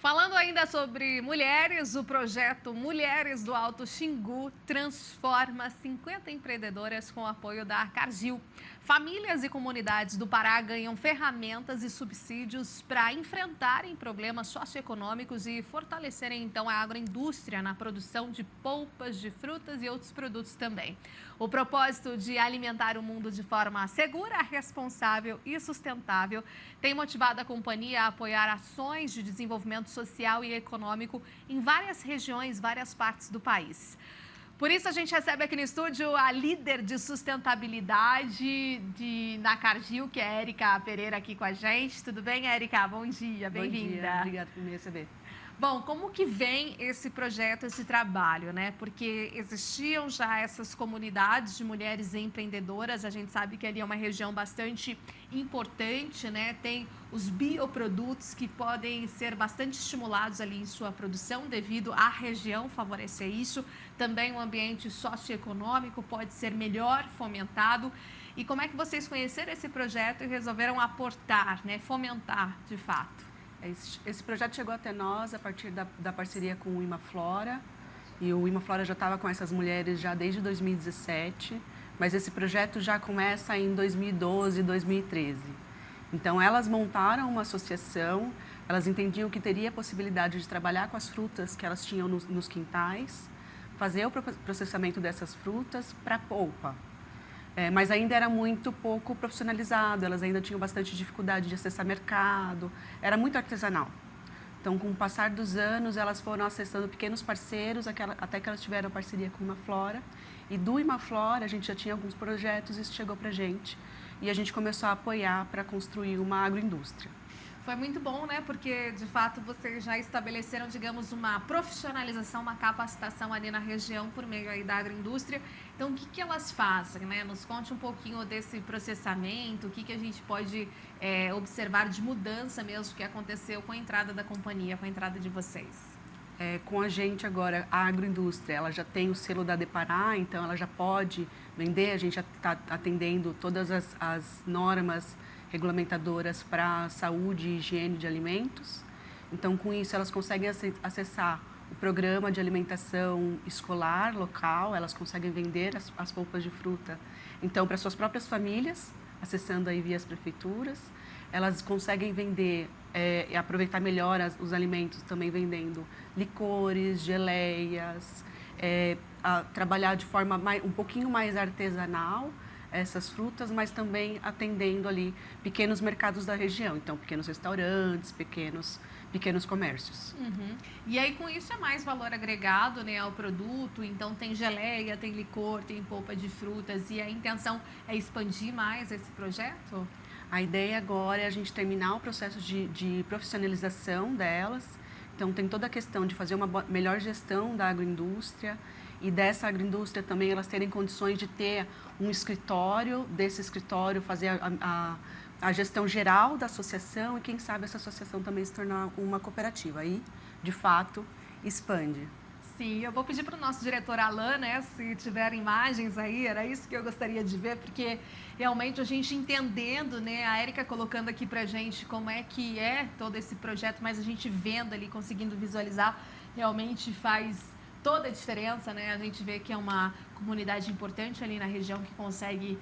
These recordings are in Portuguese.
Falando ainda sobre mulheres, o projeto Mulheres do Alto Xingu transforma 50 empreendedoras com o apoio da Cargill. Famílias e comunidades do Pará ganham ferramentas e subsídios para enfrentarem problemas socioeconômicos e fortalecerem então a agroindústria na produção de polpas de frutas e outros produtos também. O propósito de alimentar o mundo de forma segura, responsável e sustentável tem motivado a companhia a apoiar ações de desenvolvimento social e econômico em várias regiões, várias partes do país. Por isso, a gente recebe aqui no estúdio a líder de sustentabilidade na Cargill, que é a Érica Pereira, aqui com a gente. Tudo bem, Érica? Bom dia, bem-vinda. Bom dia, obrigada por me receber. Bom, como que vem esse projeto, esse trabalho, né? Porque existiam já essas comunidades de mulheres empreendedoras, a gente sabe que ali é uma região bastante importante, né? Tem os bioprodutos que podem ser bastante estimulados ali em sua produção devido à região favorecer isso. Também o ambiente socioeconômico pode ser melhor fomentado. E como é que vocês conheceram esse projeto e resolveram aportar, né? Fomentar de fato? Esse projeto chegou até nós a partir da parceria com o Imaflora, e o Imaflora já estava com essas mulheres já desde 2017, mas esse projeto já começa em 2012, 2013. Então, elas montaram uma associação, elas entendiam que teria a possibilidade de trabalhar com as frutas que elas tinham nos quintais, fazer o processamento dessas frutas para polpa. Mas ainda era muito pouco profissionalizado, elas ainda tinham bastante dificuldade de acessar mercado, era muito artesanal. Então, com o passar dos anos, elas foram acessando pequenos parceiros, até que elas tiveram parceria com o Imaflora. E do Imaflora, a gente já tinha alguns projetos, isso chegou para a gente. E a gente começou a apoiar para construir uma agroindústria. Foi muito bom, né? Porque, de fato, vocês já estabeleceram, digamos, uma profissionalização, uma capacitação ali na região por meio aí da agroindústria. Então, o que elas fazem, né? Nos conte um pouquinho desse processamento, o que a gente pode observar de mudança mesmo que aconteceu com a entrada da companhia, com a entrada de vocês. Com a gente agora, a agroindústria, ela já tem o selo da Depará, então ela já pode vender, a gente já está atendendo todas as normas regulamentadoras para saúde e higiene de alimentos. Então, com isso, elas conseguem acessar o programa de alimentação escolar local, elas conseguem vender as polpas de fruta, então, para suas próprias famílias, acessando aí via as prefeituras. Elas conseguem vender e aproveitar melhor os alimentos, também vendendo licores, geleias, trabalhar de forma um pouquinho mais artesanal essas frutas, mas também atendendo ali pequenos mercados da região, então pequenos restaurantes, pequenos comércios. Uhum. E aí com isso é mais valor agregado, né, ao produto, então tem geleia, tem licor, tem polpa de frutas, e a intenção é expandir mais esse projeto? A ideia agora é a gente terminar o processo de profissionalização delas, então tem toda a questão de fazer uma melhor gestão da agroindústria, e dessa agroindústria também elas terem condições de ter um escritório, desse escritório fazer a gestão geral da associação e quem sabe essa associação também se tornar uma cooperativa. Aí, de fato, expande. Sim, eu vou pedir para o nosso diretor Alan, né, se tiver imagens aí, era isso que eu gostaria de ver, porque realmente a gente entendendo, né, a Érica colocando aqui para a gente como é que é todo esse projeto, mas a gente vendo ali, conseguindo visualizar, realmente faz toda a diferença, né? A gente vê que é uma comunidade importante ali na região que consegue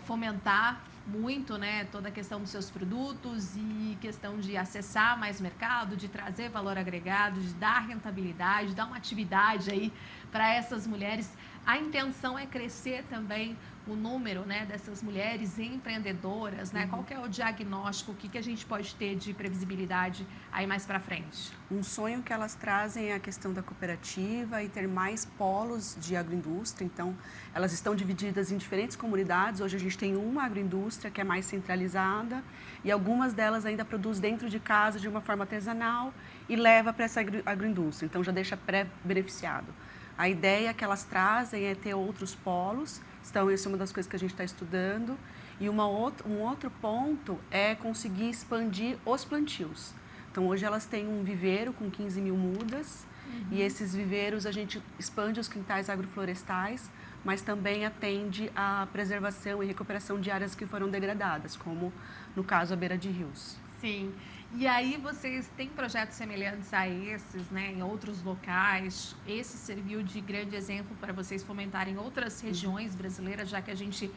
fomentar muito, né, toda a questão dos seus produtos e questão de acessar mais mercado, de trazer valor agregado, de dar rentabilidade, dar uma atividade aí para essas mulheres. A intenção é crescer também o número, né, dessas mulheres empreendedoras, né? Qual que é o diagnóstico, o que a gente pode ter de previsibilidade aí mais para frente? Um sonho que elas trazem é a questão da cooperativa e ter mais polos de agroindústria. Então, elas estão divididas em diferentes comunidades. Hoje a gente tem uma agroindústria que é mais centralizada e algumas delas ainda produzem dentro de casa de uma forma artesanal e leva para essa agroindústria. Então, já deixa pré-beneficiado. A ideia que elas trazem é ter outros polos. Então, essa é uma das coisas que a gente está estudando. E um outro ponto é conseguir expandir os plantios. Então, hoje elas têm um viveiro com 15 mil mudas. E esses viveiros a gente expande os quintais agroflorestais, mas também atende à preservação e recuperação de áreas que foram degradadas, como no caso a beira de rios. Sim. E aí vocês têm projetos semelhantes a esses, né, em outros locais? Esse serviu de grande exemplo para vocês fomentarem outras regiões brasileiras, já que a gente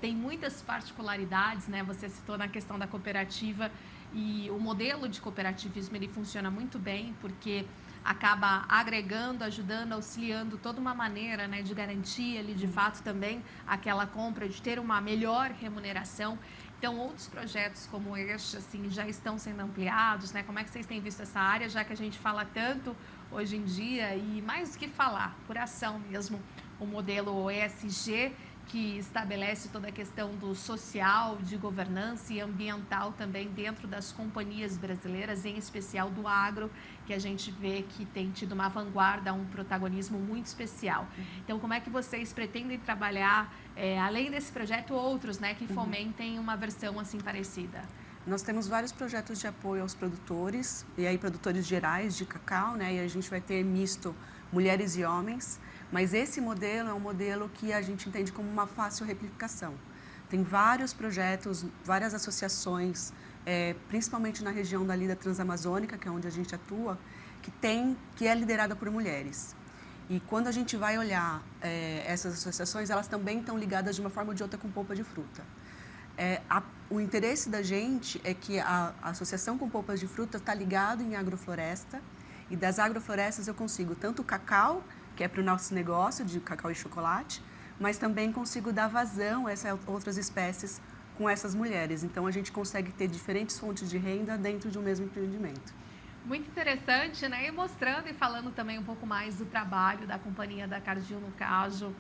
tem muitas particularidades, né? Você citou na questão da cooperativa e o modelo de cooperativismo ele funciona muito bem porque acaba agregando, ajudando, auxiliando toda uma maneira, né, de garantir ali de fato também aquela compra, de ter uma melhor remuneração. Então, outros projetos como este, assim, já estão sendo ampliados, né? Como é que vocês têm visto essa área, já que a gente fala tanto hoje em dia e mais do que falar, por ação mesmo, o modelo ESG, que estabelece toda a questão do social, de governança e ambiental também dentro das companhias brasileiras, em especial do agro, que a gente vê que tem tido uma vanguarda, um protagonismo muito especial. Então, como é que vocês pretendem trabalhar, além desse projeto, outros, né, que fomentem uma versão assim parecida? Nós temos vários projetos de apoio aos produtores, e aí produtores gerais de cacau, né? E a gente vai ter misto mulheres e homens, mas esse modelo é um modelo que a gente entende como uma fácil replicação. Tem vários projetos, várias associações, principalmente na região da Lida Transamazônica, que é onde a gente atua, que é liderada por mulheres. E quando a gente vai olhar essas associações, elas também estão ligadas de uma forma ou de outra com polpa de fruta. O interesse da gente é que a associação com polpas de fruta está ligada em agrofloresta, e das agroflorestas eu consigo tanto o cacau, que é para o nosso negócio de cacau e chocolate, mas também consigo dar vazão a essas outras espécies com essas mulheres. Então, a gente consegue ter diferentes fontes de renda dentro de um mesmo empreendimento. Muito interessante, né? E mostrando e falando também um pouco mais do trabalho da companhia da Cargill, no caso.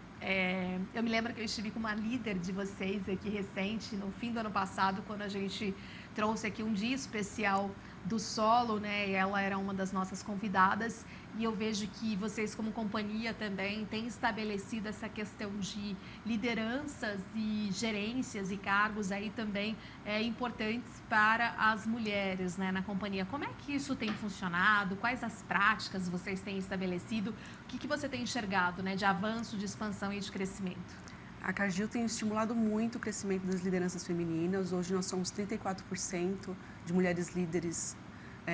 Eu me lembro que eu estive com uma líder de vocês aqui recente, no fim do ano passado, quando a gente trouxe aqui um dia especial do solo, né? E ela era uma das nossas convidadas. E eu vejo que vocês, como companhia, também têm estabelecido essa questão de lideranças e gerências e cargos aí também importantes para as mulheres, né, na companhia. Como é que isso tem funcionado? Quais as práticas vocês têm estabelecido? O que você tem enxergado, né, de avanço, de expansão e de crescimento? A Cargill tem estimulado muito o crescimento das lideranças femininas. Hoje nós somos 34% de mulheres líderes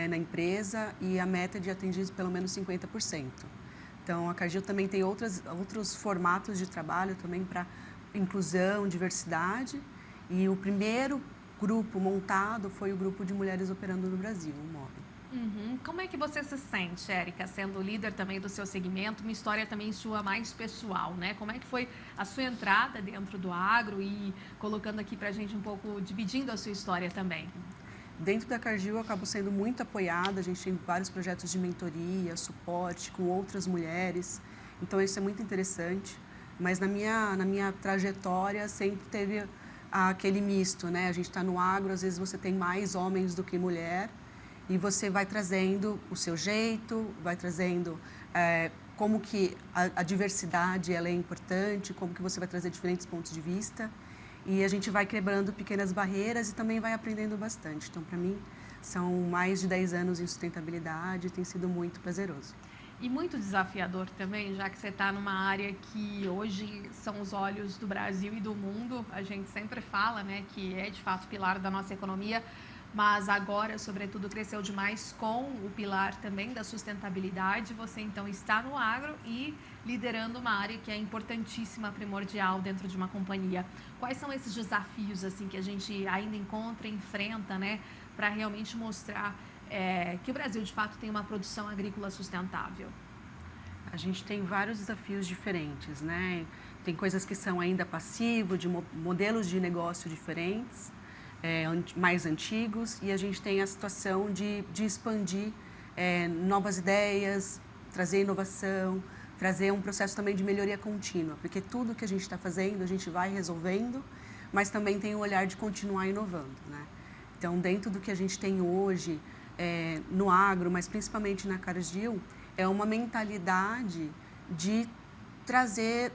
na empresa e a meta é de atingir pelo menos 50%. Então, a Cargill também tem outros formatos de trabalho também para inclusão, diversidade. E o primeiro grupo montado foi o grupo de mulheres operando no Brasil, o MOB. Como é que você se sente, Érica, sendo líder também do seu segmento, uma história também sua mais pessoal, né? Como é que foi a sua entrada dentro do agro e colocando aqui pra gente um pouco, dividindo a sua história também? Dentro da Cargill eu acabo sendo muito apoiada, a gente tem vários projetos de mentoria, suporte com outras mulheres, então isso é muito interessante, mas na minha trajetória sempre teve aquele misto, né? A gente está no agro, às vezes você tem mais homens do que mulher, e você vai trazendo o seu jeito, vai trazendo como que a diversidade ela é importante, como que você vai trazer diferentes pontos de vista. E a gente vai quebrando pequenas barreiras e também vai aprendendo bastante. Então, para mim, são mais de 10 anos em sustentabilidade e tem sido muito prazeroso. E muito desafiador também, já que você está numa área que hoje são os olhos do Brasil e do mundo. A gente sempre fala, né, que é de fato pilar da nossa economia, mas agora, sobretudo, cresceu demais com o pilar também da sustentabilidade. Você, então, está no agro e liderando uma área que é importantíssima, primordial dentro de uma companhia. Quais são esses desafios, assim, que a gente ainda encontra, enfrenta, né, para realmente mostrar que o Brasil, de fato, tem uma produção agrícola sustentável? A gente tem vários desafios diferentes, né? Tem coisas que são ainda passivos, de modelos de negócio diferentes, mais antigos, e a gente tem a situação de expandir novas ideias, trazer inovação, trazer um processo também de melhoria contínua, porque tudo que a gente está fazendo, a gente vai resolvendo, mas também tem o olhar de continuar inovando, né? Então, dentro do que a gente tem hoje no agro, mas principalmente na Cargill, é uma mentalidade de trazer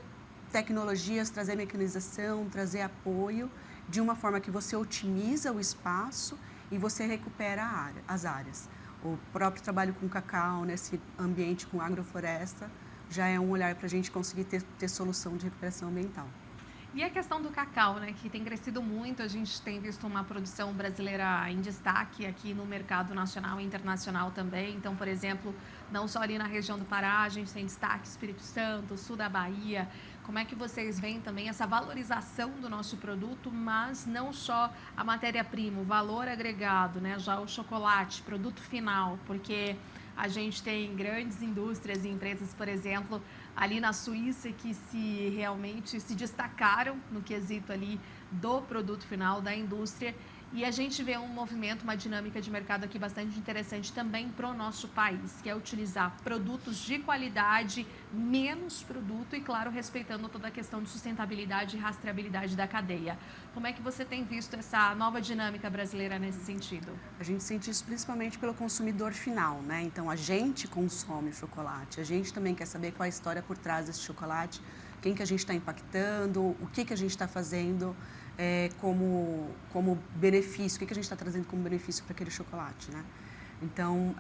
tecnologias, trazer mecanização, trazer apoio, de uma forma que você otimiza o espaço e você recupera as áreas. O próprio trabalho com cacau, nesse ambiente com agrofloresta, já é um olhar para a gente conseguir ter solução de recuperação ambiental. E a questão do cacau, né, que tem crescido muito, a gente tem visto uma produção brasileira em destaque aqui no mercado nacional e internacional também. Então, por exemplo, não só ali na região do Pará, a gente tem destaque Espírito Santo, sul da Bahia. Como é que vocês veem também essa valorização do nosso produto, mas não só a matéria-prima, o valor agregado, né, já o chocolate, produto final, porque a gente tem grandes indústrias e empresas, por exemplo, ali na Suíça que se realmente se destacaram no quesito ali do produto final da indústria, e a gente vê um movimento, uma dinâmica de mercado aqui bastante interessante também para o nosso país, que é utilizar produtos de qualidade, menos produto e, claro, respeitando toda a questão de sustentabilidade e rastreabilidade da cadeia. Como é que você tem visto essa nova dinâmica brasileira nesse sentido? A gente sente isso principalmente pelo consumidor final, né? Então, a gente consome o chocolate, a gente também quer saber qual é a história por trás desse chocolate, quem que a gente está impactando, o que a gente está fazendo como benefício, o que a gente está trazendo como benefício para aquele chocolate, né? Então,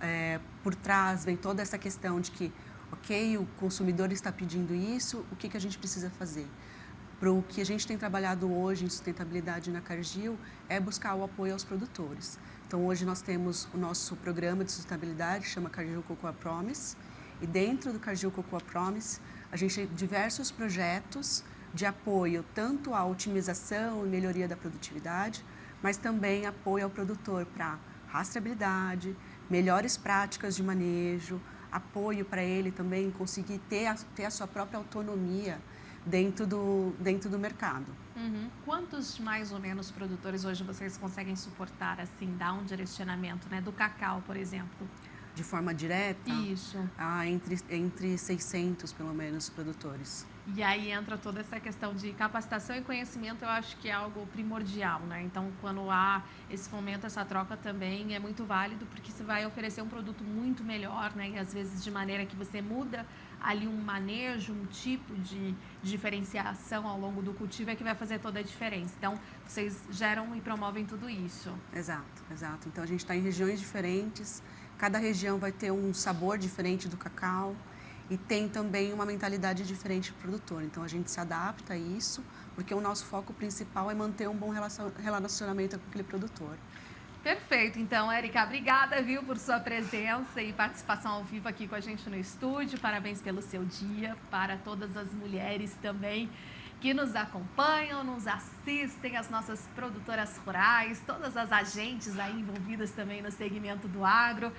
por trás vem toda essa questão de que, ok, o consumidor está pedindo isso, o que a gente precisa fazer? Para o que a gente tem trabalhado hoje em sustentabilidade na Cargill é buscar o apoio aos produtores. Então, hoje nós temos o nosso programa de sustentabilidade, chama Cargill Cocoa Promise, e dentro do Cargill Cocoa Promise, a gente tem diversos projetos de apoio tanto à otimização e melhoria da produtividade, mas também apoio ao produtor para rastreabilidade, melhores práticas de manejo, apoio para ele também conseguir ter a sua própria autonomia dentro do mercado. Uhum. Quantos mais ou menos produtores hoje vocês conseguem suportar, assim, dar um direcionamento, né, do cacau, por exemplo? De forma direta, Isso. entre 600, pelo menos, produtores. E aí entra toda essa questão de capacitação e conhecimento, eu acho que é algo primordial, né? Então, quando há esse fomento, essa troca também é muito válido, porque você vai oferecer um produto muito melhor, né? E às vezes de maneira que você muda ali um manejo, um tipo de diferenciação ao longo do cultivo é que vai fazer toda a diferença. Então, vocês geram e promovem tudo isso. Exato, exato. Então, a gente está em regiões diferentes, cada região vai ter um sabor diferente do cacau, e tem também uma mentalidade diferente do produtor. Então, a gente se adapta a isso, porque o nosso foco principal é manter um bom relacionamento com aquele produtor. Perfeito. Então, Érica, obrigada, viu, por sua presença e participação ao vivo aqui com a gente no estúdio. Parabéns pelo seu dia, para todas as mulheres também que nos acompanham, nos assistem, as nossas produtoras rurais, todas as agentes aí envolvidas também no segmento do agro.